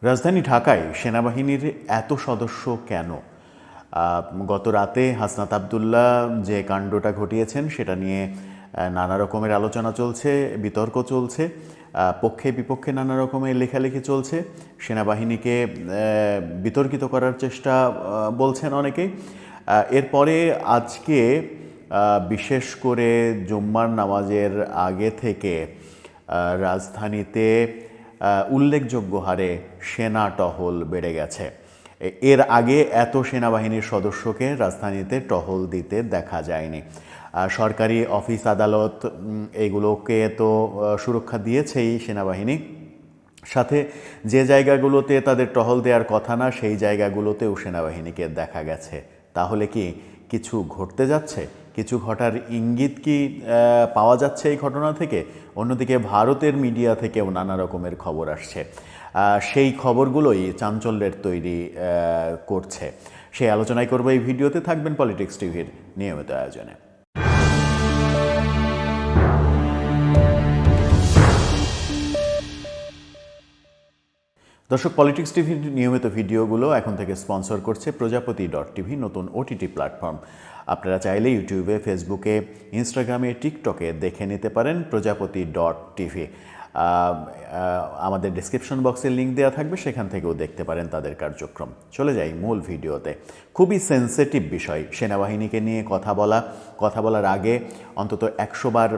রাজধানী ঢাকায় সেনাবাহিনীর এত সদস্য কেন? গত রাতে হাসনাত আবদুল্লাহ যে কাণ্ডটা ঘটিয়েছেন সেটা নিয়ে নানা রকমের আলোচনা চলছে, বিতর্ক চলছে, পক্ষে বিপক্ষে নানা রকমের লেখালেখি চলছে। সেনাবাহিনীকে বিতর্কিত করার চেষ্টা বলছেন অনেকেই। এরপরে আজকে বিশেষ করে জুম্মার নামাজের আগে থেকে রাজধানীতে উল্লেখযোগ্য হারে সেনা টহল বেড়ে গেছে। এর আগে এত সেনাবাহিনীর সদস্যকে রাজধানীতে টহল দিতে দেখা যায়নি। সরকারি অফিস আদালত এগুলোকে তো সুরক্ষা দিয়েছেই সেনাবাহিনী, সাথে যে জায়গাগুলোতে তাদের টহল দেওয়ার কথা না সেই জায়গাগুলোতেও সেনাবাহিনীকে দেখা গেছে। তাহলে কি কিছু ঘটতে যাচ্ছে? কিছু ঘটার ইঙ্গিত কি পাওয়া যাচ্ছে এই ঘটনা থেকে? অন্যদিকে ভারতের মিডিয়া থেকেও নানা রকমের খবর আসছে, সেই খবরগুলোই চাঞ্চল্যের তৈরি করছে। সেই আলোচনায় করবো এই ভিডিওতে। থাকবেন পলিটিক্স টিভির নিয়মিত আয়োজনে। দর্শক, পলিটিক্স টিভির নিয়মিত ভিডিওগুলো এখন থেকে স্পন্সর করছে প্রজাপতি.টিভি, নতুন ওটিটি প্ল্যাটফর্ম। আপনারা চাইলে ইউটিউবে, ফেসবুকে, ইনস্টাগ্রামে, টিকটকে দেখে নিতে পারেন প্রজাপতি.টিভি। আমাদের ডিসক্রিপশন বক্সে লিঙ্ক দেওয়া থাকবে, সেখান থেকেও দেখতে পারেন তাদের কার্যক্রম। চলে যাই মূল ভিডিওতে। খুবই সেন্সিটিভ বিষয় সেনাবাহিনীকে নিয়ে কথা বলার আগে অন্তত 100 বার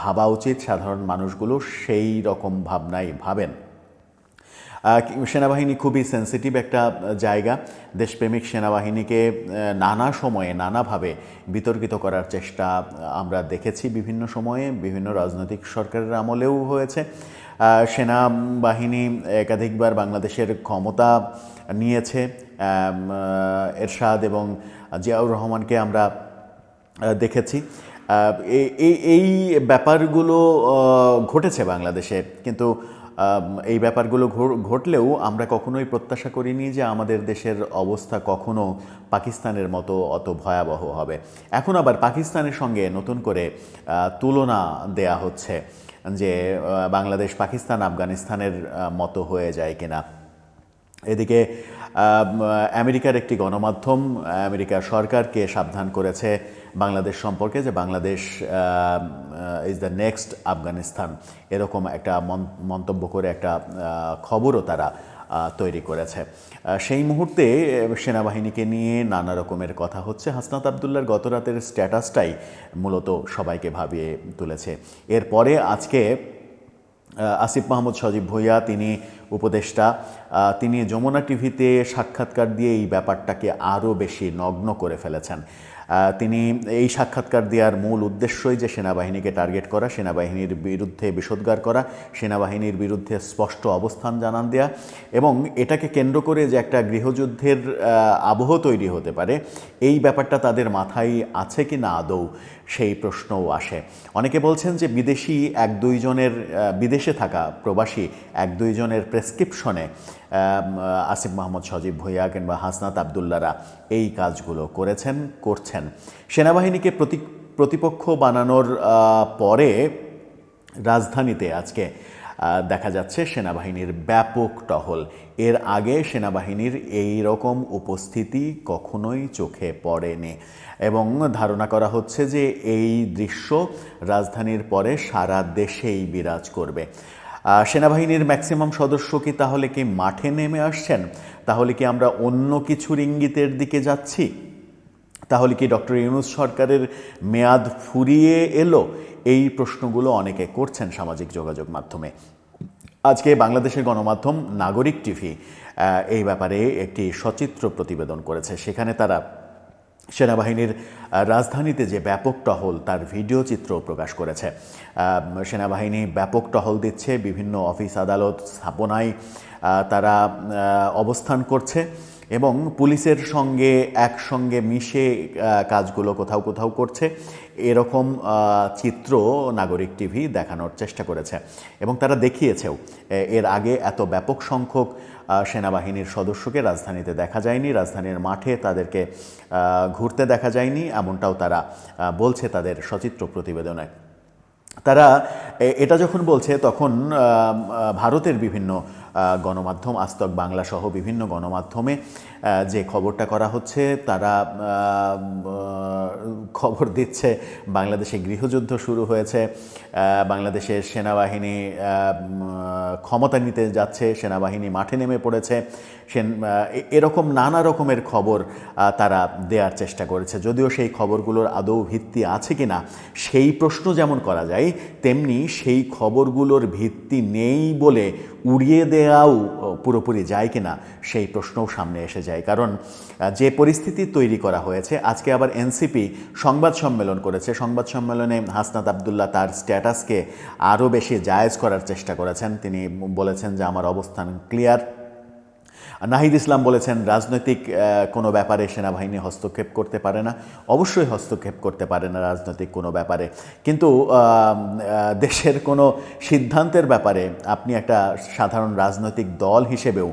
ভাবা উচিত সাধারণ মানুষগুলো সেই রকম ভাবনাই ভাবেন। সেনাবাহিনী খুবই সেন্সিটিভ একটা জায়গা। দেশপ্রেমিক সেনাবাহিনীকে নানা সময়ে নানাভাবে বিতর্কিত করার চেষ্টা আমরা দেখেছি বিভিন্ন সময়ে, বিভিন্ন রাজনৈতিক সরকারের আমলেও হয়েছে। সেনাবাহিনী একাধিকবার বাংলাদেশের ক্ষমতা নিয়েছে। এরশাদ এবং জিয়াউর রহমানকে আমরা দেখেছি। এই ব্যাপারগুলো ঘটেছে বাংলাদেশে, কিন্তু এই ব্যাপারগুলো ঘটলেও আমরা কখনোই প্রত্যাশা করিনি যে আমাদের দেশের অবস্থা কখনো পাকিস্তানের মতো অত ভয়াবহ হবে। এখন আবার পাকিস্তানের সঙ্গে নতুন করে তুলনা দেয়া হচ্ছে যে বাংলাদেশ পাকিস্তান আফগানিস্তানের মতো হয়ে যায় কিনা। এদিকে আমেরিকার একটি গণমাধ্যম আমেরিকার সরকারকে সাবধান করেছে বাংলাদেশ সম্পর্কে, যে Bangladesh is the next Afghanistan, এরকম একটা মন্তব্য করে একটা খবরও তারা তৈরি করেছে। সেই মুহূর্তে সেনাবাহিনীকে নিয়ে নানা রকমের কথা হচ্ছে। হাসনাত আবদুল্লাহর গত রাতের স্ট্যাটাসটাই মূলত সবাইকে ভাবিয়ে তুলেছে। এরপরে আজকে আসিফ মাহমুদ সজীব ভুঁইয়া, তিনি উপদেষ্টা, তিনি যমুনা টিভিতে সাক্ষাৎকার দিয়ে এই ব্যাপারটাকে আরও বেশি নগ্ন করে ফেলেছেন। তিনি এই সাক্ষাৎকার দেওয়ার মূল উদ্দেশ্যই যে সেনাবাহিনীকে টার্গেট করা, সেনাবাহিনীর বিরুদ্ধে বিষোদ্গার করা, সেনাবাহিনীর বিরুদ্ধে স্পষ্ট অবস্থান জানান দেয়া, এবং এটাকে কেন্দ্র করে যে একটা গৃহযুদ্ধের আবহ তৈরি হতে পারে এই ব্যাপারটা তাদের মাথায় আছে কি না আদৌ, সেই প্রশ্নও আসে। অনেকে বলছেন যে বিদেশি 1-2 জনের, বিদেশে থাকা প্রবাসী 1-2 জনের প্রেসক্রিপশনে আসিফ মাহমুদ সজীব ভুঁইয়া কিংবা হাসনাত আবদুল্লাহরা এই কাজগুলো করছেন। সেনাবাহিনীকে প্রতিপক্ষ বানানোর পরে রাজধানীতে আজকে দেখা যাচ্ছে সেনাবাহিনীর ব্যাপক টহল। এর আগে সেনাবাহিনীর এই রকম উপস্থিতি কখনোই চোখে পড়েনি, এবং ধারণা করা হচ্ছে যে এই দৃশ্য রাজধানীর পরে সারা দেশেই বিরাজ করবে। সেনাবাহিনীর ম্যাক্সিমাম সদস্য কি তাহলে কি মাঠে নেমে আসছেন? তাহলে কি আমরা অন্য কিছুর ইঙ্গিতের দিকে যাচ্ছি? তাহলে কি ডক্টর ইউনূস সরকারের মেয়াদ ফুরিয়ে এলো? এই প্রশ্নগুলো অনেকে করছেন সামাজিক যোগাযোগ মাধ্যমে। আজকে বাংলাদেশের গণমাধ্যম নাগরিক টিভি এই ব্যাপারে একটি সচিত্র প্রতিবেদন করেছে। সেখানে তারা সেনাবাহিনীর রাজধানীতে যে ব্যাপক টহল তার ভিডিও চিত্র প্রকাশ করেছে। সেনাবাহিনী ব্যাপক টহল দিচ্ছে, বিভিন্ন অফিস আদালত স্থাপনায় তারা অবস্থান করছে, এবং পুলিশের সঙ্গে একসঙ্গে মিশে কাজগুলো কোথাও কোথাও করছে। এরকম চিত্র নাগরিক টিভি দেখানোর চেষ্টা করেছে, এবং তারা দেখিয়েছেও। এর আগে এত ব্যাপক সংখ্যক সেনাবাহিনীর সদস্যকে রাজধানীতে দেখা যায়নি, রাজধানীর মাঠে তাদেরকে ঘুরতে দেখা যায়নি, এমনটাও তারা বলছে তাদের সচিত্র প্রতিবেদনে। তারা এটা যখন বলছে তখন ভারতের বিভিন্ন গণমাধ্যম আজতক বাংলা সহ বিভিন্ন গণমাধ্যমে যে খবরটা করা হচ্ছে, তারা খবর দিচ্ছে বাংলাদেশে গৃহযুদ্ধ শুরু হয়েছে, বাংলাদেশের সেনাবাহিনী ক্ষমতা নিতে যাচ্ছে, সেনাবাহিনী মাঠে নেমে পড়েছে, এরকম নানা রকমের খবর তারা দেওয়ার চেষ্টা করেছে। যদিও সেই খবরগুলোর আদৌ ভিত্তি আছে কি না সেই প্রশ্ন যেমন করা যায়, তেমনি সেই খবরগুলোর ভিত্তি নেই বলে উড়িয়ে দেওয়াও পুরোপুরি যায় কিনা সেই প্রশ্নও সামনে এসে যায়। কারণ যে পরিস্থিতি তৈরি করা হয়েছে, আজকে আবার এনসিপি সংবাদ সম্মেলন করেছে। সংবাদ সম্মেলনে হাসনাত আবদুল্লাহ তার স্ট্যাটাসকে আরও বেশি জায়েজ করার চেষ্টা করেছেন। তিনি বলেছেন যে আমার অবস্থান ক্লিয়ার। নাহিদ ইসলাম বলেছেন রাজনৈতিক কোনো ব্যাপারে সেনাবাহিনী হস্তক্ষেপ করতে পারে না। অবশ্যই হস্তক্ষেপ করতে পারে না রাজনৈতিক কোনো ব্যাপারে, কিন্তু দেশের কোনো সিদ্ধান্তের ব্যাপারে আপনি একটা সাধারণ রাজনৈতিক দল হিসেবেও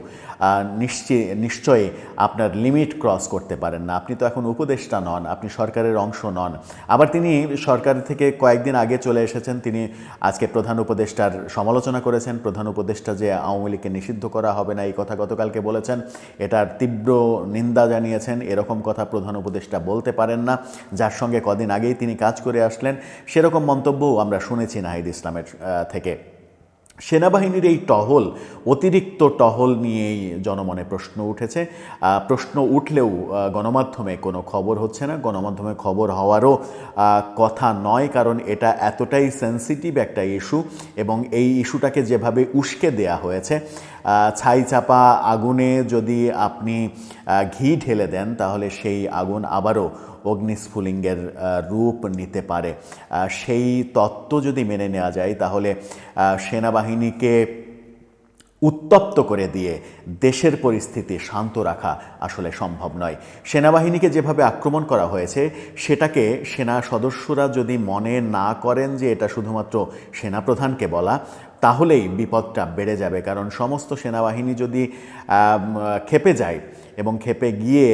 নিশ্চয়ই আপনার লিমিট ক্রস করতে পারেন না। আপনি তো এখন উপদেষ্টা নন, আপনি সরকারের অংশ নন। আবার তিনি সরকার থেকে কয়েকদিন আগে চলে এসেছেন, তিনি আজকে প্রধান উপদেষ্টার সমালোচনা করেছেন। প্রধান উপদেষ্টা যে আওয়ামী লীগকে নিষিদ্ধ করা হবে না এই কথা গতকালকে বলেছেন, এটার তীব্র নিন্দা জানিয়েছেন। এরকম কথা প্রধান উপদেষ্টা বলতে পারেন না, যার সঙ্গে কদিন আগেই তিনি কাজ করে আসলেন। সেরকম মন্তব্যও আমরা শুনেছি নাহিদ ইসলামের থেকে। সেনাবাহিনীর এই টহল, অতিরিক্ত টহল নিয়েই জনমনে প্রশ্ন উঠেছে। প্রশ্ন উঠলেও গণমাধ্যমে কোনো খবর হচ্ছে না, গণমাধ্যমে খবর হওয়ারও কথা নয়, কারণ এটা এতটাই সেন্সিটিভ একটা ইস্যু এবং এই ইস্যুটাকে যেভাবে উস্কে দেয়া হয়েছে, ছাই চাপা আগুনে যদি আপনি ঘি ঢেলে দেন তাহলে সেই আগুন আবারও অগ্নিস্ফুলিঙ্গের রূপ নিতে পারে। সেই তত্ত্ব যদি মেনে নেওয়া যায় তাহলে সেনাবাহিনীকে উত্তপ্ত করে দিয়ে দেশের পরিস্থিতি শান্ত রাখা আসলে সম্ভব নয়। সেনাবাহিনীকে যেভাবে আক্রমণ করা হয়েছে, সেটাকে সেনা সদস্যরা যদি মনে না করেন যে এটা শুধুমাত্র সেনাপ্রধানকে বলা, তাহলেই বিপদটা বেড়ে যাবে। কারণ সমস্ত সেনাবাহিনী যদি ক্ষেপে যায় এবং ক্ষেপে গিয়ে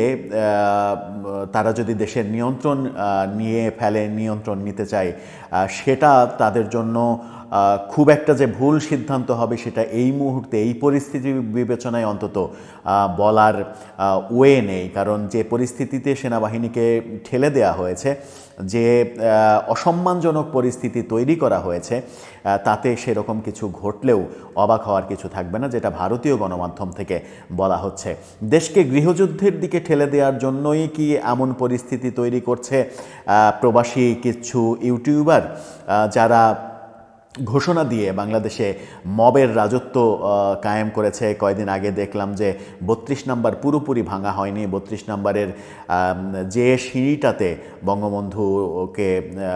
তারা যদি দেশের নিয়ন্ত্রণ নিয়ে ফেলে, নিয়ন্ত্রণ নিতে চায়, সেটা তাদের জন্য খুব একটা যে ভুল সিদ্ধান্ত হবে সেটা এই মুহূর্তে এই পরিস্থিতি বিবেচনায় অন্তত বলার ওয়ে নেই। কারণ যে পরিস্থিতিতে সেনাবাহিনীকে ঠেলে দেওয়া হয়েছে, যে অসম্মানজনক পরিস্থিতি তৈরি করা হয়েছে, তাতে সেরকম কিছু ঘটলেও অবাক হওয়ার কিছু থাকবে না, যেটা ভারতীয় গণমাধ্যম থেকে বলা হচ্ছে। দেশকে গৃহযুদ্ধের দিকে ঠেলে দেওয়ার জন্যই কি এমন পরিস্থিতি তৈরি করছে প্রবাসী কিছু ইউটিউবার, যারা ঘোষণা দিয়ে বাংলাদেশে মবের রাজত্ব কায়েম করেছে। কয়েকদিন আগে দেখলাম যে ৩২ নম্বর পুরোপুরি ভাঙা হয়নি। ৩২ নম্বরের যে সিঁড়িটাতে বঙ্গবন্ধুকে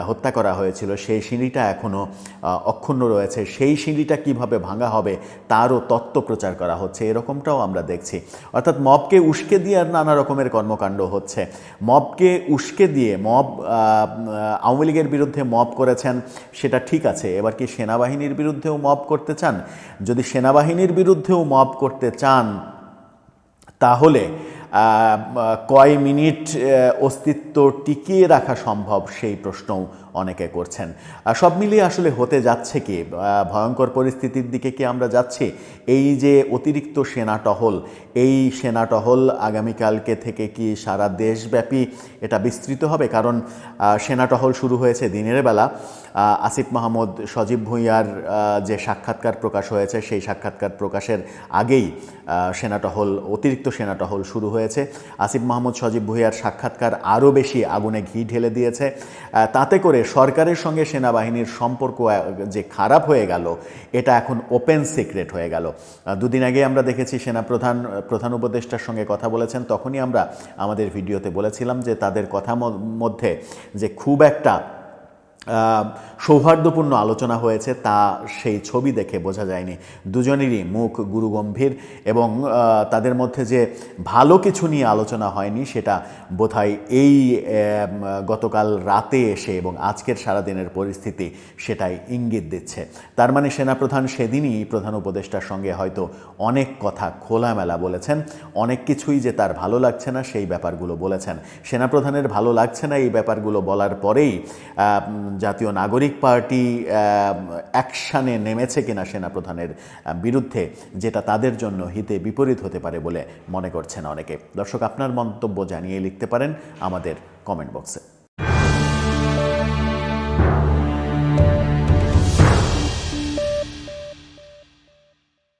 হত্যা করা হয়েছিল, সেই সিঁড়িটা এখনও অক্ষুণ্ণ রয়েছে। সেই সিঁড়িটা কিভাবে ভাঙা হবে তারও তত্ত্ব প্রচার করা হচ্ছে, এরকমটাও আমরা দেখছি। অর্থাৎ মবকে উস্কে দিয়ে আর নানা রকমের কর্মকাণ্ড হচ্ছে। মবকে উস্কে দিয়ে আওয়ামী লীগের বিরুদ্ধে মব করেছেন, সেটা ঠিক আছে। এবার কি সেনাবাহিনীর বিরুদ্ধেও মব করতে চান? যদি সেনাবাহিনীর বিরুদ্ধেও মব করতে চান, তাহলে কয় মিনিট অস্তিত্ব টিকিয়ে রাখা সম্ভব সেই প্রশ্নও অনেকে করছেন। সব মিলিয়ে আসলে হতে যাচ্ছে কি, ভয়ঙ্কর পরিস্থিতির দিকে কি আমরা যাচ্ছি? এই যে অতিরিক্ত সেনা টহল, এই সেনা টহল আগামীকালকে থেকে কি সারা দেশব্যাপী এটা বিস্তৃত হবে? কারণ সেনা টহল শুরু হয়েছে দিনের বেলা। আসিফ মাহমুদ সজীব ভুঁইয়ার যে সাক্ষাৎকার প্রকাশ হয়েছে, সেই সাক্ষাৎকার প্রকাশের আগেই সেনাটহল, অতিরিক্ত সেনাটহল শুরু হয়েছে। আসিফ মাহমুদ সজীব ভুঁইয়ার সাক্ষাৎকার আরও বেশি আগুনে ঘি ঢেলে দিয়েছে। তাতে করে সরকারের সঙ্গে সেনাবাহিনীর সম্পর্ক যে খারাপ হয়ে গেল, এটা এখন ওপেন সিক্রেট হয়ে গেল। দুদিন আগে আমরা দেখেছি প্রধান উপদেষ্টার সঙ্গে কথা বলেছেন, তখনই আমরা আমাদের ভিডিওতে বলেছিলাম যে তাদের কথা মধ্যে যে খুব একটা সৌহার্দ্যপূর্ণ আলোচনা হয়েছে তা সেই ছবি দেখে বোঝা যায়নি। দুজনেরই মুখ গুরুগম্ভীর এবং তাদের মধ্যে যে ভালো কিছু নিয়ে আলোচনা হয়নি সেটা বোধহয় এই গতকাল রাতে এসে এবং আজকের সারাদিনের পরিস্থিতি সেটাই ইঙ্গিত দিচ্ছে। তার মানে সেনাপ্রধান সেদিনই প্রধান উপদেষ্টার সঙ্গে হয়তো অনেক কথা খোলামেলা বলেছেন, অনেক কিছুই যে তার ভালো লাগছে না সেই ব্যাপারগুলো বলেছেন। সেনাপ্রধানের ভালো লাগছে না এই ব্যাপারগুলো বলার পরেই জাতীয় নাগরিক পার্টি অ্যাকশানে নেমেছে কিনা সেনাপ্রধানের বিরুদ্ধে, যেটা তাদের জন্য হিতে বিপরীত হতে পারে বলে মনে করছেন অনেকে। দর্শক, আপনার মন্তব্য জানিয়ে লিখতে পারেন আমাদের কমেন্ট বক্সে।